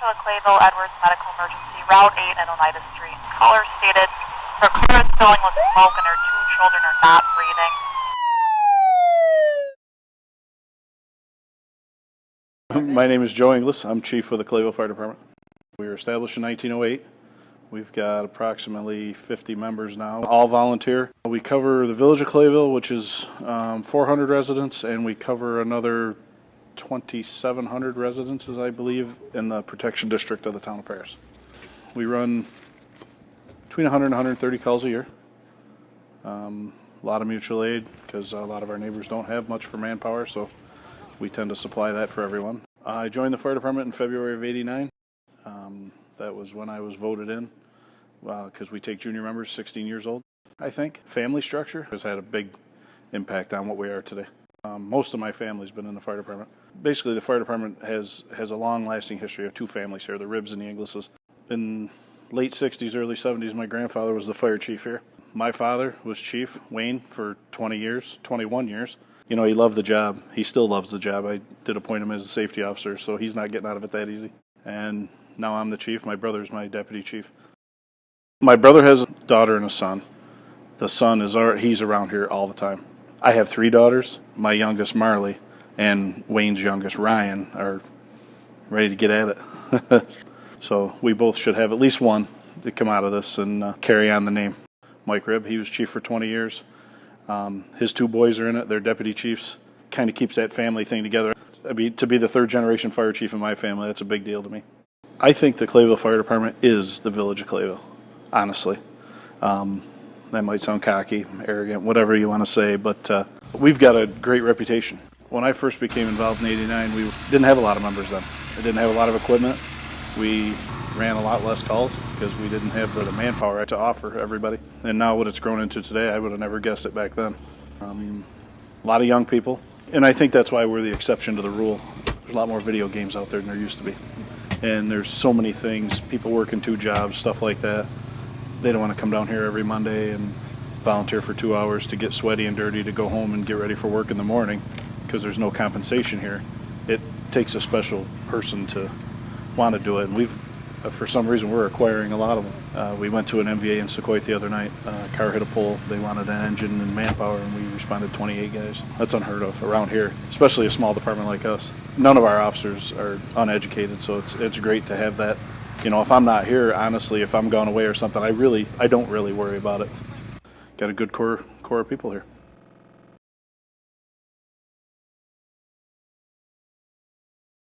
a Clayville Edwards medical emergency, Route 8 and Oneida Street. Caller stated her car is filling with smoke and her two children are not breathing. My name is Joe Inglis. I'm chief of the Clayville Fire Department. We were established in 1908. We've got approximately 50 members now, all volunteer. We cover the village of Clayville, which is 400 residents, and we cover another 2,700 residences, I believe, in the protection district of the town of Paris. We run between 100 and 130 calls a year. A lot of mutual aid because a lot of our neighbors don't have much for manpower, so we tend to supply that for everyone. I joined the fire department in February of '89. That was when I was voted in because we take junior members 16 years old, I think. Family structure has had a big impact on what we are today. Most of my family's been in the fire department. Basically, the fire department has a long-lasting history of two families here, the Ribbs and the Inglis's. In late 60s, early 70s, my grandfather was the fire chief here. My father was chief, Wayne, for 21 years. You know, he loved the job. He still loves the job. I did appoint him as a safety officer, so he's not getting out of it that easy. And now I'm the chief. My brother's my deputy chief. My brother has a daughter and a son. The son he's around here all the time. I have 3 daughters. My youngest, Marley, and Wayne's youngest, Ryan, are ready to get at it. So we both should have at least one to come out of this and carry on the name. Mike Ribb, he was chief for 20 years. His 2 boys are in it. They're deputy chiefs. Kind of keeps that family thing together. I mean, to be the 3rd generation fire chief in my family, that's a big deal to me. I think the Clayville Fire Department is the village of Clayville, honestly. That might sound cocky, arrogant, whatever you want to say, but we've got a great reputation. When I first became involved in '89, we didn't have a lot of members then. We didn't have a lot of equipment. We ran a lot less calls because we didn't have the manpower to offer everybody. And now what it's grown into today, I would have never guessed it back then. A lot of young people, and I think that's why we're the exception to the rule. There's a lot more video games out there than there used to be. And there's so many things, people working 2 jobs, stuff like that. They don't want to come down here every Monday and volunteer for 2 hours to get sweaty and dirty to go home and get ready for work in the morning because there's no compensation here. It takes a special person to want to do it, and we've, for some reason, we're acquiring a lot of them. We went to an MVA in Sequoia the other night. A car hit a pole. They wanted an engine and manpower, and we responded 28 guys. That's unheard of around here, especially a small department like us. None of our officers are uneducated, so it's great to have that. You know, if I'm not here, honestly, if I'm gone away or something, I don't really worry about it. Got a good core of people here.